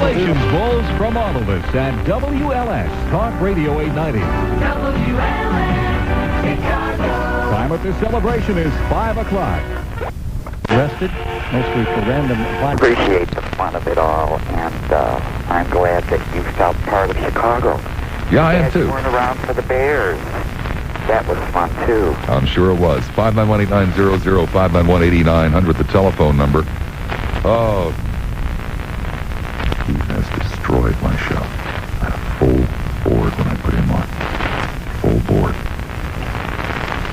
Congratulations, Bulls, from all of us at WLS Talk Radio 890. WLS Chicago. Time of this celebration is 5 o'clock. Arrested, mostly for random violence. Appreciate the fun of it all, and I'm glad that you felt part of Chicago. Yeah, I am too. You weren't around for the Bears. That was fun too. I'm sure it was. 591-8900, 591-8900, the telephone number. Oh, he has destroyed my show. I had a full board when I put him on. Full board.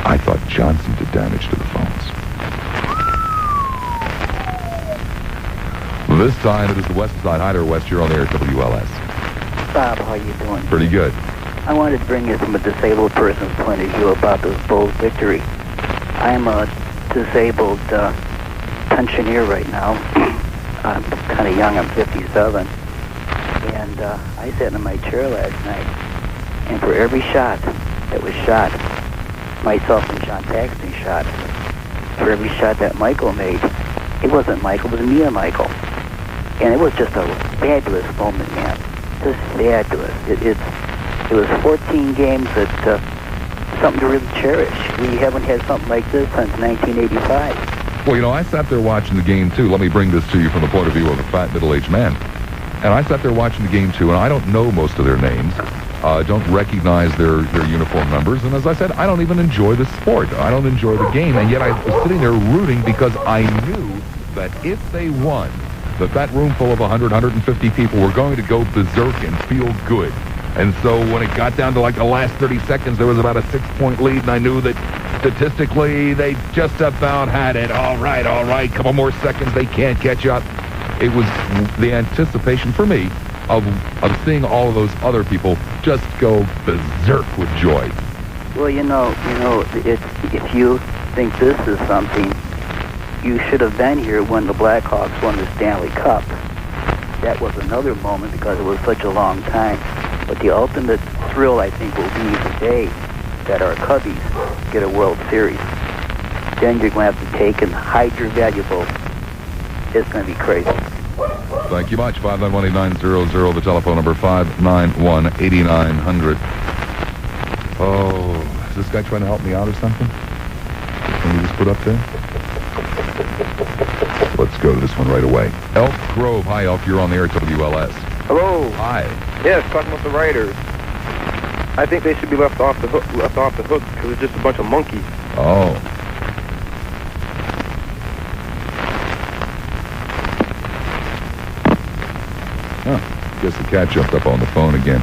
I thought Johnson did damage to the phones. This time it is the West Side Hider. West, you're on the air at WLS. Bob, how you doing? Pretty good. I wanted to bring you from a disabled person's point of view about this Bulls victory. I'm a disabled pensioner right now. I'm kind of young. I'm 57. And I sat in my chair last night, and for every shot that was shot, myself and John Paxton shot, for every shot that Michael made, it wasn't Michael, it was me and Michael. And it was just a fabulous moment, man. Just fabulous. It was 14 games that something to really cherish. We haven't had something like this since 1985. Well, you know, I sat there watching the game, too. Let me bring this to you from the point of view of a fat, middle-aged man. And I sat there watching the game, too, and I don't know most of their names. Don't recognize their uniform numbers. And as I said, I don't even enjoy the sport. I don't enjoy the game. And yet I was sitting there rooting because I knew that if they won, that room full of 100, 150 people were going to go berserk and feel good. And so when it got down to like the last 30 seconds, there was about a 6-point lead, and I knew that statistically they just about had it. All right, couple more seconds, they can't catch up. It was the anticipation for me of seeing all of those other people just go berserk with joy. Well, you know, if you think this is something, you should have been here when the Blackhawks won the Stanley Cup. That was another moment because it was such a long time. But the ultimate thrill, I think, will be the day that our Cubbies get a World Series. Then you're going to have to take and hide your valuables. It's going to be crazy. Thank you much. 591-8900, the telephone number 591-8900. Oh, is this guy trying to help me out or something? Can you just put up there? Let's go to this one right away. Elk Grove. Hi, Elk. You're on the air at WLS. Hello. Hi. Yes, talking about the writers. I think they should be left off the hook because it's just a bunch of monkeys. Oh. Huh. Guess the cat jumped up on the phone again.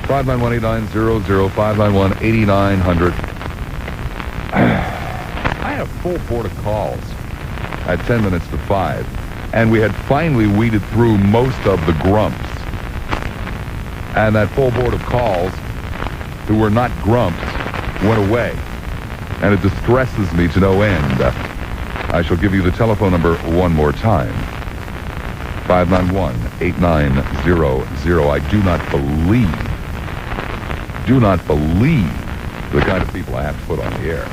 591-8900, 591-8900. I had a full board of calls at 10 minutes to 5, and we had finally weeded through most of the grumps. And that full board of calls who were not grumps went away. And it distresses me to no end. I shall give you the telephone number one more time. 591-8900. I do not believe the kind of people I have to put on the air.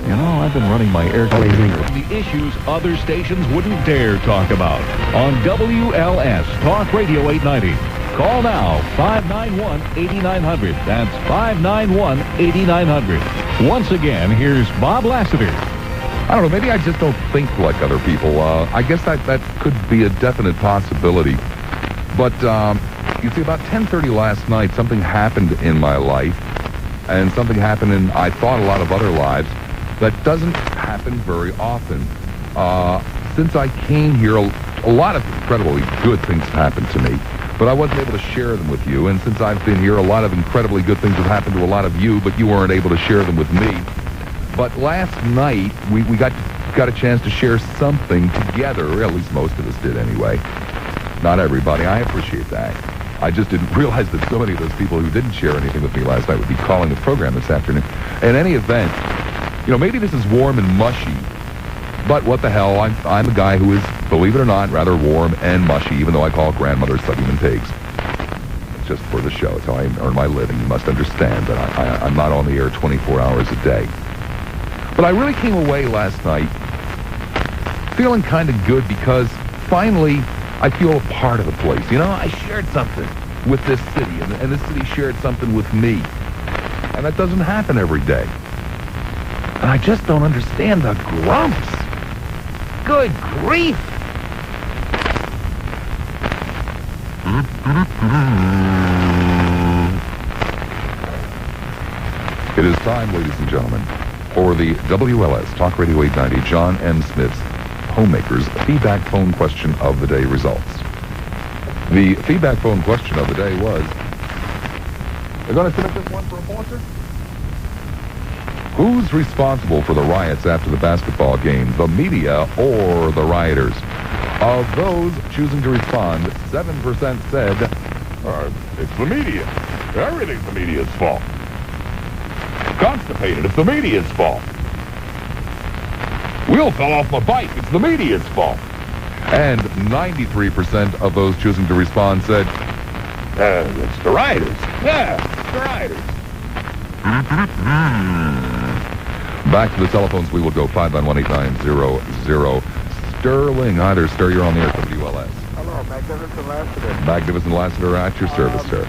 You know, I've been running my air conditioner. The issues other stations wouldn't dare talk about on WLS Talk Radio 890. Call now, 591-8900. That's 591-8900. Once again, here's Bob Lassiter. I don't know, maybe I just don't think like other people. I guess that could be a definite possibility. But, you see, about 10:30 last night, something happened in my life, and something happened in, I thought, a lot of other lives that doesn't happen very often. Since I came here, a lot of incredibly good things have happened to me, but I wasn't able to share them with you. And since I've been here, a lot of incredibly good things have happened to a lot of you, but you weren't able to share them with me. But last night, we got a chance to share something together, or at least most of us did anyway. Not everybody. I appreciate that. I just didn't realize that so many of those people who didn't share anything with me last night would be calling the program this afternoon. In any event, you know, maybe this is warm and mushy, but what the hell, I'm a guy who is, believe it or not, rather warm and mushy, even though I call grandmothers sucking pigs. It's just for the show. It's how I earn my living. You must understand that I'm not on the air 24 hours a day. But I really came away last night feeling kind of good because finally I feel a part of the place. You know, I shared something with this city, and this city shared something with me. And that doesn't happen every day. And I just don't understand the grumps. Good grief. It is time, ladies and gentlemen, for the WLS Talk Radio 890 John M. Smith's Homemakers Feedback Phone Question of the Day results. The feedback phone question of the day was, they're going to submit this one for a Pulitzer? Who's responsible for the riots after the basketball game, the media or the rioters? Of those choosing to respond, 7% said, it's the media. Everything's the media's fault. Constipated, it's the media's fault. Wheel fell off my bike, it's the media's fault. And 93% of those choosing to respond said, it's the rioters. Yeah, it's the rioters. Back to the telephones we will go, 591-8900. Sterling, hi there, Stir, you're on the air, WLS. Hello, Magnificent Lassiter. Magnificent Lassiter, at your service, sir.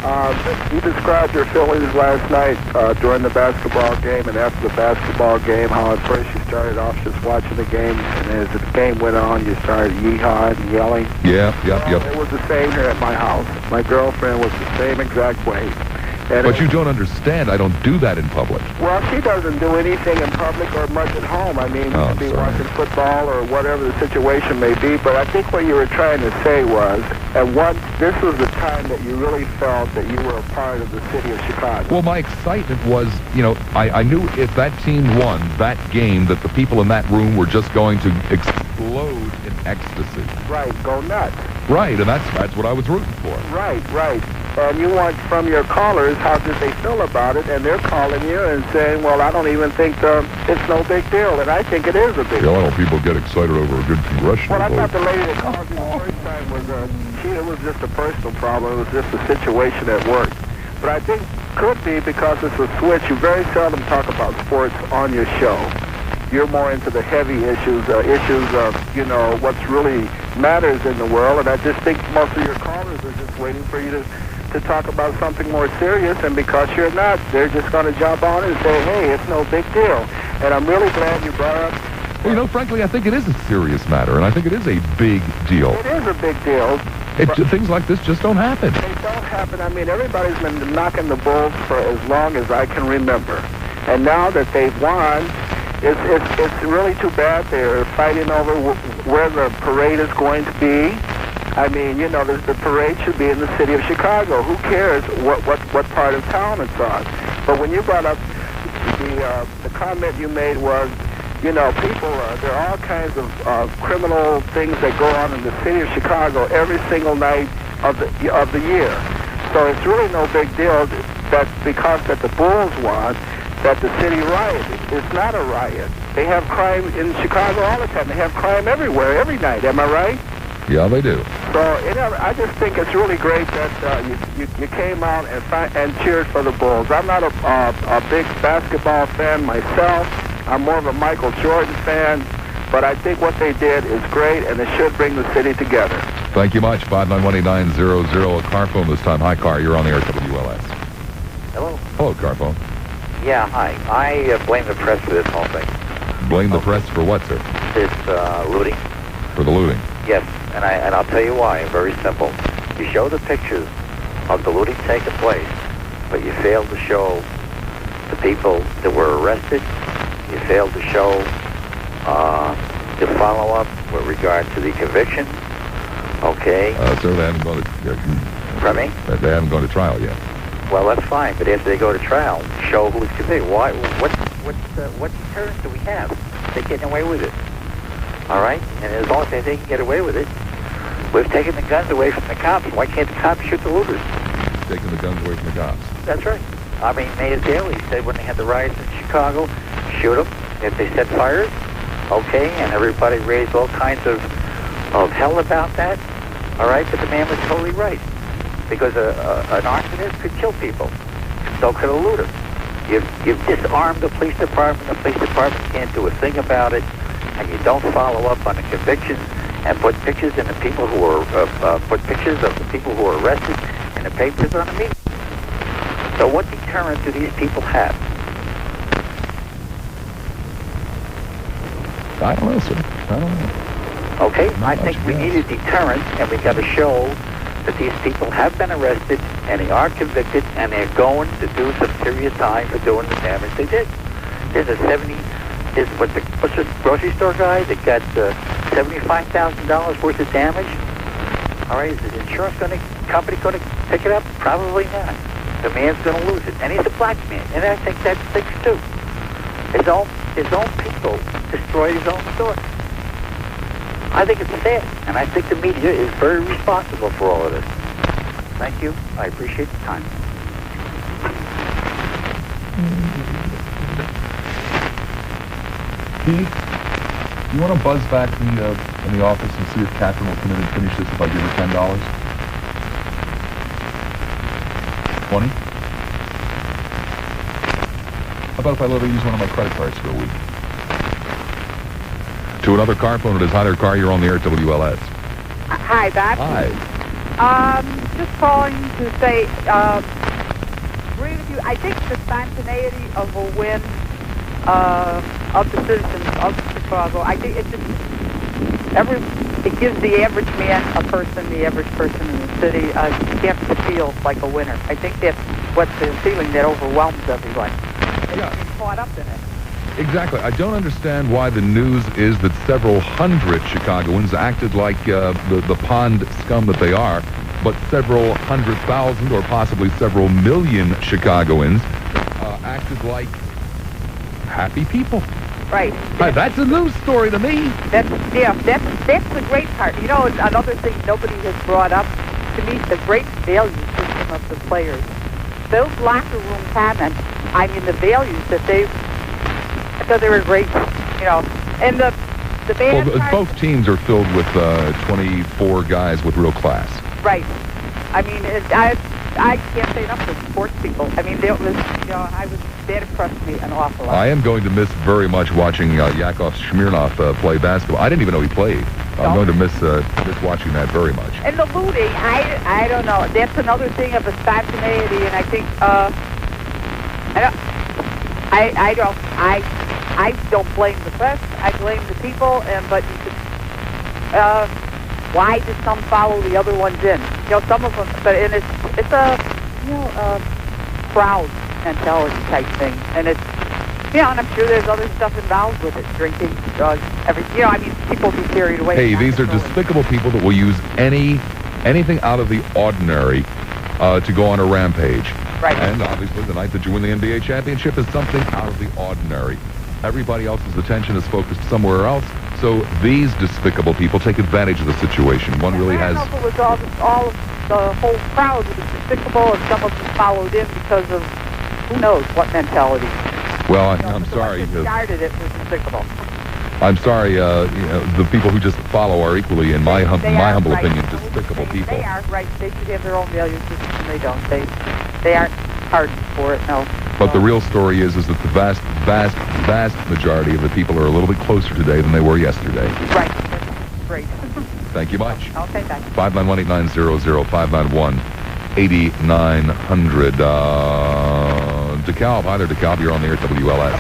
You described your feelings last night during the basketball game and after the basketball game, how at first you started off just watching the game, and as the game went on, you started yee-hawing and yelling. Yep. It was the same here at my house. My girlfriend was the same exact way. But you don't understand. I don't do that in public. Well, she doesn't do anything in public or much at home. I mean, you could be watching football or whatever the situation may be. But I think what you were trying to say was, this was the time that you really felt that you were a part of the city of Chicago. Well, my excitement was, I knew if that team won that game, that the people in that room were just going to explode in ecstasy. Right, go nuts. Right, and that's what I was rooting for. Right. And you want from your callers, how did they feel about it? And they're calling you and saying, well, I don't even think it's no big deal. And I think it is a big deal. A lot of people get excited over a good congressional vote. Well, I thought the lady that called you the first time it was just a personal problem. It was just a situation at work. But I think could be because it's a switch. You very seldom talk about sports on your show. You're more into the heavy issues of, what's really matters in the world. And I just think most of your callers are just waiting for you to talk about something more serious. And because you're not, they're just going to jump on and say, hey, it's no big deal. And I'm really glad you brought up. Well, frankly, I think it is a serious matter. And I think it is a big deal. It is a big deal. Things like this just don't happen. They don't happen. I mean, everybody's been knocking the Bulls for as long as I can remember. And now that they've won, it's really too bad. They're fighting over where the parade is going to be. I mean, the parade should be in the city of Chicago. Who cares what part of town it's on? But when you brought up the comment you made was, people, there are all kinds of criminal things that go on in the city of Chicago every single night of the year. So it's really no big deal that because that the Bulls won, that the city rioted. It's not a riot. They have crime in Chicago all the time. They have crime everywhere, every night. Am I right? Yeah, they do. So I just think it's really great that you came out and cheered for the Bulls. I'm not a big basketball fan myself. I'm more of a Michael Jordan fan. But I think what they did is great, and it should bring the city together. Thank you much. 591-8900. A car phone this time. Hi, car. You're on the air at WLS. Hello. Hello, car phone. Yeah, hi. I blame the press for this whole thing. Blame the press for what, sir? This looting. For the looting? Yes, and I'll tell you why. Very simple. You show the pictures of the looting taking place, but you failed to show the people that were arrested. You failed to show the follow-up with regard to the conviction. Okay. Sir, they haven't gone to... Pardon me? They haven't gone to trial yet. Well, that's fine, but after they go to trial, show who's convicted. Why? What deterrence do we have? They're getting away with it. All right? And as long as they can get away with it, we've taken the guns away from the cops. Why can't the cops shoot the looters? Taking the guns away from the cops. That's right. I mean, Mayor Daley said when they had the riots in Chicago, shoot them if they set fires. Okay, and everybody raised all kinds of hell about that. All right, but the man was totally right. Because an arsonist could kill people. So could a looter. You've disarmed the police department. The police department can't do a thing about it. And you don't follow up on the convictions. and put pictures in the people who were put pictures of the people who were arrested in the papers on the media. So what deterrent do these people have? I don't know, sir. I don't know. Okay, Not I much think we gas. need a deterrent, and we got to show that these people have been arrested and they are convicted and they're going to do some serious time for doing the damage they did. There's a what's the grocery store guy that got $75,000 worth of damage? All right, is the insurance company going to pick it up? Probably not. The man's going to lose it, and he's a black man, and I think that stinks too. His own people destroyed his own store. I think it's sad, and I think the media is very responsible for all of this. Thank you. I appreciate the time. Keith, you want to buzz back in the office and see if Catherine will come in and finish this if I give her $10? 20? How about if I let her use one of my credit cards for a week? To another car phone, it is Hi There Car. You're on the air at WLS. Hi, Bob. Hi. Just calling to say, agree with you. I think the spontaneity of a win of the citizens of Chicago, I think it gives the average man, the average person in the city, a chance to feel like a winner. I think that's what the feeling that overwhelms everyone. They get caught up in it. Exactly. I don't understand why the news is that several hundred Chicagoans acted like the pond scum that they are, but several 100,000 or possibly several million Chicagoans acted like happy people. Right. That's a news story to me. That's the great part. You know, another thing nobody has brought up, to me, the great value system of the players. Those locker room comments, I mean, the values that I thought they were great, you know. And the bad part, both teams are filled with 24 guys with real class. Right. I mean, I can't say enough for sports people. I mean, that impressed me an awful lot. I am going to miss very much watching Yakov Smirnov play basketball. I didn't even know he played. I'm going to miss watching that very much. And the looting, I don't know. That's another thing of a spontaneity, and I think I don't blame the press. I blame the people. But you could, why did some follow the other ones in? You know, some of them. But it's a crowd mentality type thing, and it's. Yeah, and I'm sure there's other stuff involved with it, drinking, drugs, everything. You know, I mean, people get carried away. Hey, these are despicable people that will use anything out of the ordinary to go on a rampage. Right. And obviously, the night that you win the NBA championship is something out of the ordinary. Everybody else's attention is focused somewhere else. So these despicable people take advantage of the situation. One really has. I don't know if it was all of the whole crowd was despicable, and some of them followed in because of who knows what mentality. Well, I'm sorry. The started it was despicable. I'm sorry. The people who just follow are equally, in my humble opinion, despicable people. They are right. They should have their own value system, and they don't. They aren't hardened for it. No. But the real story is that the vast majority of the people are a little bit closer today than they were yesterday. Right. That's great. Thank you much. Okay, thanks. 591-8900, 591-8900. DeKalb, hi there, DeKalb. You're on the air at WLS.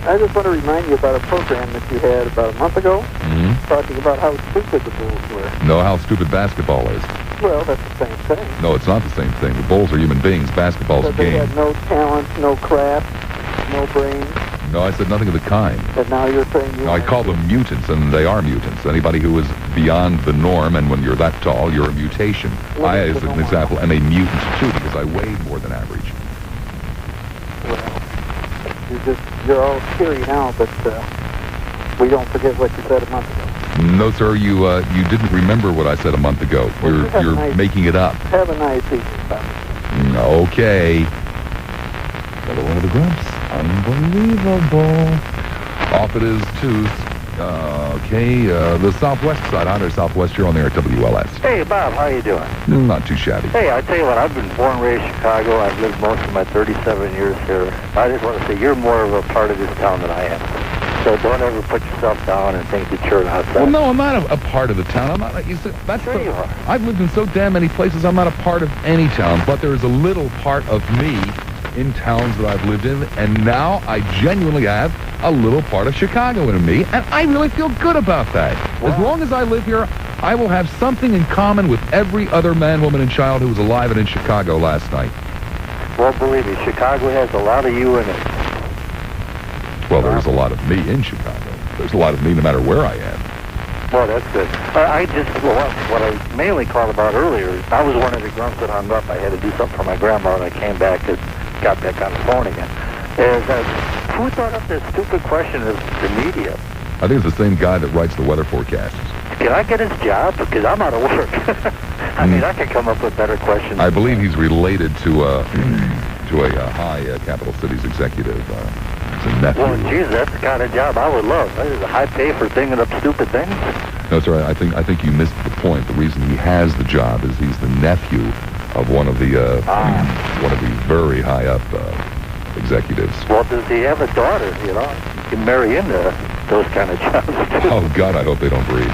I just want to remind you about a program that you had about a month ago, talking about how stupid the Bulls were. Know how stupid basketball is. Well, that's the same thing. No, it's not the same thing. The Bulls are human beings. Basketball's a But they game. had no talent, no craft, no brains. No, I said nothing of the kind. But now you're saying you... No, I call them mutants, and they are mutants. Anybody who is beyond the norm, and when you're that tall, you're a mutation. I, as an example, am a mutant, too, because I weigh more than average. Well, you're all scary now, but we don't forget what you said a month ago. No, sir, you didn't remember what I said a month ago. You're making it up. Have a nice evening, Bob. Okay. Another one of the grumps. Unbelievable. Off it is, too. Okay, the southwest side. Hi there, southwest. You're on there at WLS. Hey, Bob, how you doing? Not too shabby. Hey, I tell you what, I've been born and raised in Chicago. I've lived most of my 37 years here. I just want to say you're more of a part of this town than I am. So don't ever put yourself down and think that you're an outsider. Well, no, I'm not a part of the town. I'm not. You are. I've lived in so damn many places. I'm not a part of any town, but there is a little part of me in towns that I've lived in, and now I genuinely have a little part of Chicago in me, and I really feel good about that. Wow. As long as I live here, I will have something in common with every other man, woman, and child who was alive and in Chicago last night. Well, believe me, Chicago has a lot of you in it. Well, there's a lot of me in Chicago. There's a lot of me no matter where I am. Well, that's good. What I mainly called about earlier, I was one of the grunts that hung up. I had to do something for my grandma, and I came back and got back on the phone again. Who thought up this stupid question of the media? I think it's the same guy that writes the weather forecasts. Can I get his job? Because I'm out of work. I mean, I can come up with better questions. I believe he's related to a high capital cities executive. It's a nephew. Well, geez, that's the kind of job I would love. That is a high pay for thinking up stupid things. No, sir, I think you missed the point. The reason he has the job is he's the nephew of one of the very high up executives. Well, does he have a daughter? You know, you can marry into those kind of jobs. Oh God, I hope they don't breed.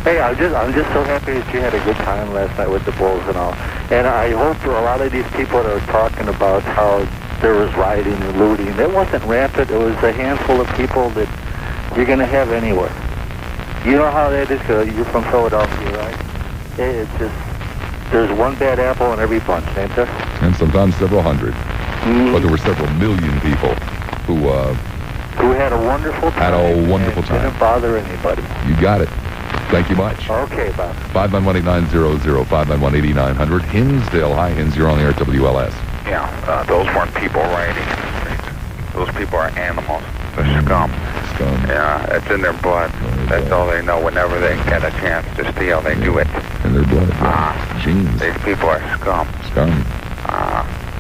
Hey, I'm just so happy that you had a good time last night with the Bulls and all. And I hope for a lot of these people that are talking about how there was rioting and looting, it wasn't rampant. It was a handful of people that you're going to have anywhere. You know how that is? You're from Philadelphia, right? It's just, there's one bad apple in every bunch, ain't there? And sometimes several hundred. Mm-hmm. But there were several million people who had a wonderful time. Didn't bother anybody. You got it. Thank you much. Okay, Bob. 591-8900, 591-8900. Hinsdale. Hi, Hins. You're on the air at WLS. Yeah, those weren't people rioting in the streets. Those people are animals. They're scum. Yeah, it's in their blood. That's all they know. Whenever they get a chance to steal, they do it. In their blood. Genes. These people are scum.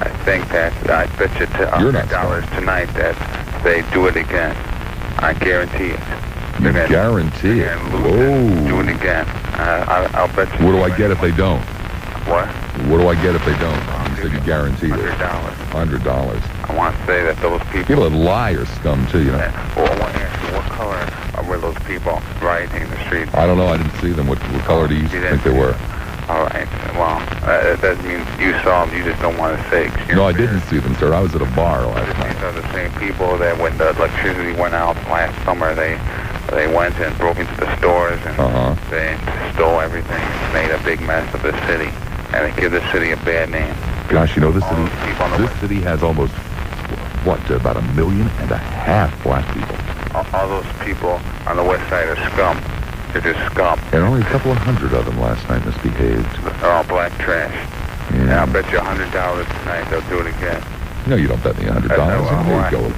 I think that I bet you $100 tonight that they do it again. I guarantee it. You guarantee it? Whoa. Do it again. I'll bet you. What do I get if they don't? What? What do I get if they don't? You said you guaranteed it. $100. $100. I want to say that those people... People that lie are scum, too, you know. Well, I want to ask you, what color were those people rioting in the street? I don't know. I didn't see them. What color do you think they were? All right. Well, that means you saw them. You just don't want to say. No, I didn't see them, sir. I was at a bar last night. These are the same people that when the electricity went out last summer, they went and broke into the stores and they stole everything and made a big mess of the city. And they give the city a bad name. Gosh, you know, this city has almost, about 1.5 million black people. All those people on the west side are scum. They're just scum. And only a couple of hundred of them last night misbehaved. They're all black trash. Yeah. And I'll bet you $100 tonight they'll do it again. No, you don't bet me $100. There you go.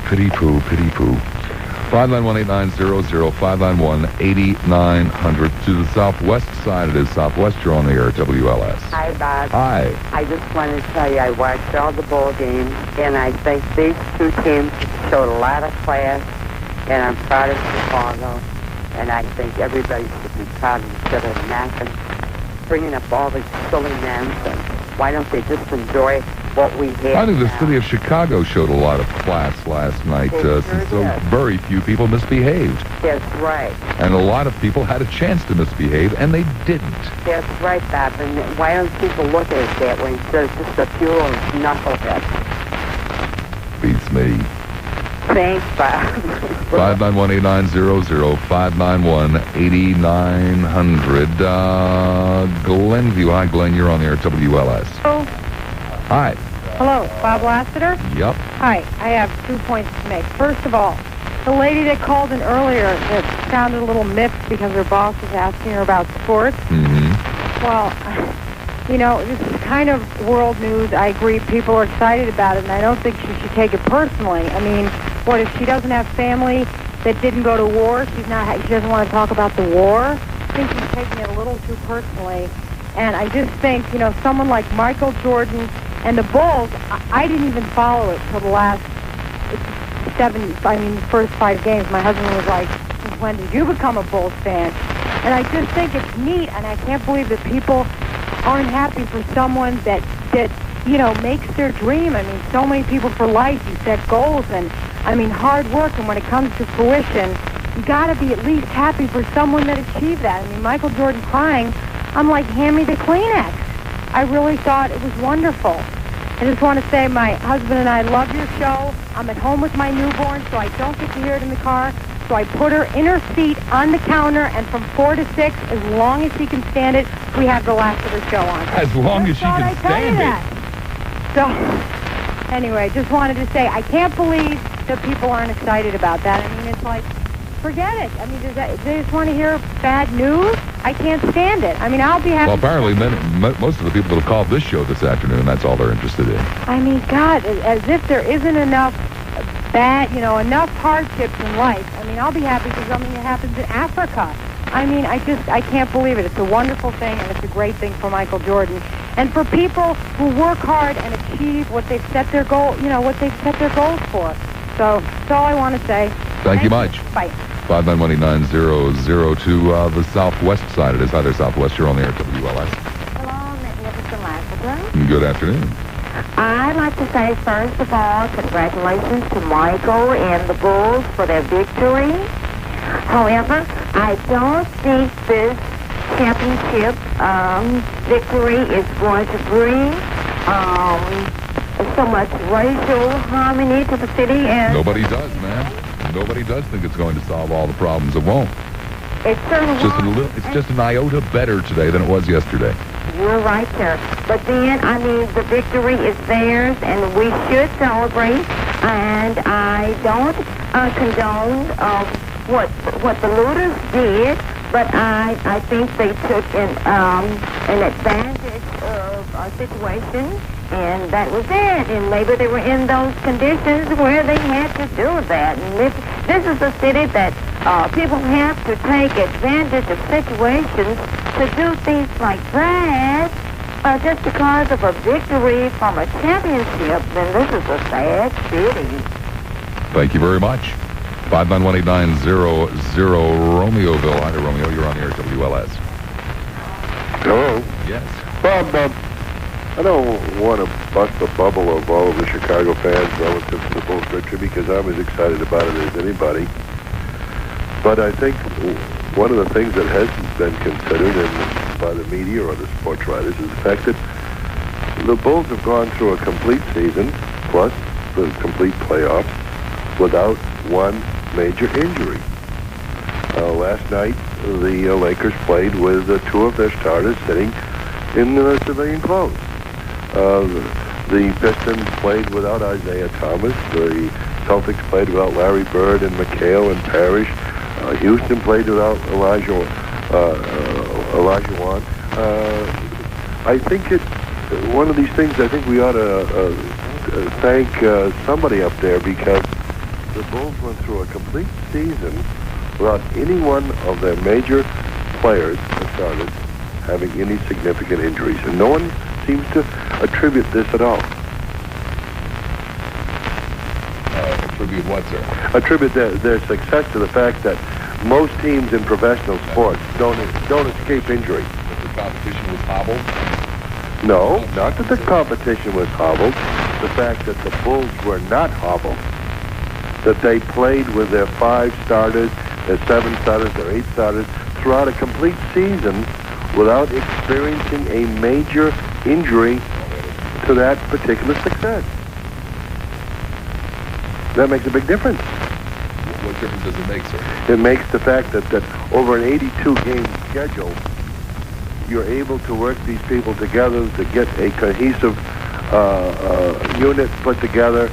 Pity poo, pity poo. 591-8900, 591-8900. To the southwest side, it is southwest. You're on the air at WLS. Hi, Bob. Hi. I just want to tell you, I watched all the bowl games, and I think these two teams showed a lot of class, and I'm proud of Chicago, and I think everybody should be proud instead of bringing up all these silly nonsense. Why don't they just enjoy what we have? I think the city of Chicago showed a lot of class last night, since so very few people misbehaved. That's right. And a lot of people had a chance to misbehave, and they didn't. That's right, Bob. And why don't people look at it that way instead of just a few knuckleheads? Beats me. Thanks, Bob. 591-8900, 591-8900. Glenview. Hi, Glenn. You're on the air at WLS. Hello. Hi. Hello, Bob Lassiter? Yep. Hi. I have 2 points to make. First of all, the lady that called in earlier that sounded a little miffed because her boss was asking her about sports. Mm-hmm. Well, you know, this is kind of world news. I agree. People are excited about it, and I don't think she should take it personally. I mean, what if she doesn't have family that didn't go to war? She doesn't want to talk about the war. I think she's taking it a little too personally. And I just think, you know, someone like Michael Jordan and the Bulls, I didn't even follow it till the last first 5 games. My husband was like, since when did you become a Bulls fan? And I just think it's neat, and I can't believe that people aren't happy for someone that you know, makes their dream. I mean, so many people for life, you set goals, and I mean, hard work, and when it comes to fruition, you got to be at least happy for someone that achieved that. I mean, Michael Jordan crying, I'm like, hand me the Kleenex. I really thought it was wonderful. I just want to say my husband and I love your show. I'm at home with my newborn, so I don't get to hear it in the car. So I put her in her seat on the counter, and from 4 to 6, as long as she can stand it, we have the Lassiter show on. As long as she can stand it. So, anyway, just wanted to say, I can't believe that people aren't excited about that. I mean, it's like, forget it. I mean, they just want to hear bad news? I can't stand it. I mean, I'll be happy. Well, apparently, most of the people that have called this show this afternoon, that's all they're interested in. I mean, God, as if there isn't enough enough hardships in life. I mean, I'll be happy for something that happens in Africa. I mean, I can't believe it. It's a wonderful thing, and it's a great thing for Michael Jordan. And for people who work hard and achieve what they've set their goals for. So that's all I want to say. Thank you much. Bye. 591-8002 to the southwest side. It is. Hi there, Southwest. You're on the air at WLS. Hello, Magnificent Lassiter. Good afternoon. I'd like to say, first of all, congratulations to Michael and the Bulls for their victory. However, I don't think this championship victory is going to bring so much racial harmony to the city. And nobody does, man. Nobody does think it's going to solve all the problems. It won't. It certainly won't. It's just an iota better today than it was yesterday. You're right, sir. But then, I mean, the victory is theirs, and we should celebrate. And I don't condone what the looters did, but I think they took an advantage of a situation, and that was it. And maybe they were in those conditions where they had to do that. And this is a city that people have to take advantage of situations to do things like that just because of a victory from a championship. Then this is a sad city. Thank you very much. 591-8900 Romeoville. Hi there, Romeo. You're on the air at WLS. Hello. Yes. Bob, I don't want to bust the bubble of all of the Chicago fans relative to the Bulls victory because I'm as excited about it as anybody. But I think one of the things that hasn't been considered by the media or the sports writers is the fact that the Bulls have gone through a complete season, plus the complete playoffs, without one major injury. Last night, the Lakers played with two of their starters sitting in civilian clothes. The Pistons played without Isaiah Thomas. The Celtics played without Larry Bird and McHale and Parrish. Houston played without Elijah Wan. I think it's one of these things. I think we ought to thank somebody up there because the Bulls went through a complete season without any one of their major players that started having any significant injuries, and no one seems to attribute this at all. Attribute what, sir? Attribute their success to the fact that most teams in professional sports don't escape injury. That the competition was hobbled? No, not that the competition was hobbled. The fact that the Bulls were not hobbled. That they played with their 5 starters, their 7 starters, their 8 starters throughout a complete season without experiencing a major injury to that particular success. That makes a big difference. What difference does it make, sir? It makes the fact that over an 82-game schedule, you're able to work these people together to get a cohesive unit put together,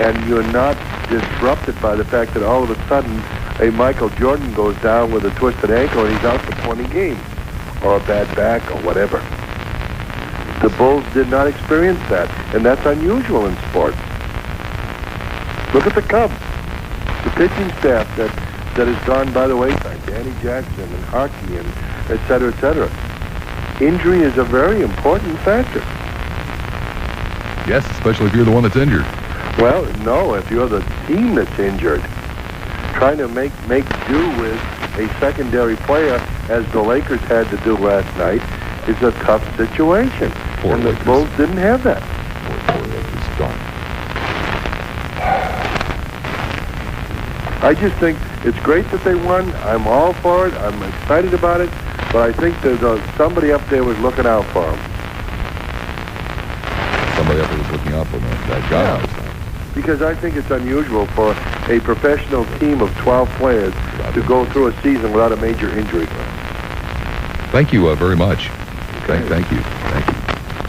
and you're not disrupted by the fact that all of a sudden a Michael Jordan goes down with a twisted ankle and he's out for 20 games, or a bad back, or whatever. The Bulls did not experience that, and that's unusual in sports. Look at the Cubs. The pitching staff that has gone by the wayside, Danny Jackson and Harkey and et cetera, et cetera. Injury is a very important factor. Yes, especially if you're the one that's injured. Well, no, if you're the team that's injured. Trying to make do with a secondary player, as the Lakers had to do last night, is a tough situation. And the Bulls didn't have that. Poor Lakers, darn. I just think it's great that they won. I'm all for it. I'm excited about it. But I think there's somebody up there was looking out for them. Somebody up there was looking out for them. That guy. Yeah. Because I think it's unusual for a professional team of 12 players to go through a season without a major injury. Thank you very much. Okay. Thank you.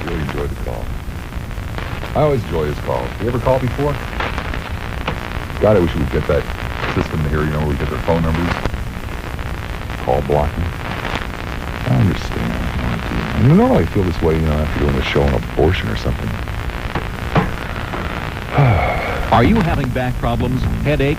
Really enjoyed the call. I always enjoy his calls. You ever call before? God, I wish we would get that system here, where we get their phone numbers. Call blocking. I understand. I normally feel this way, after doing a show on abortion or something. Are you having back problems, headaches?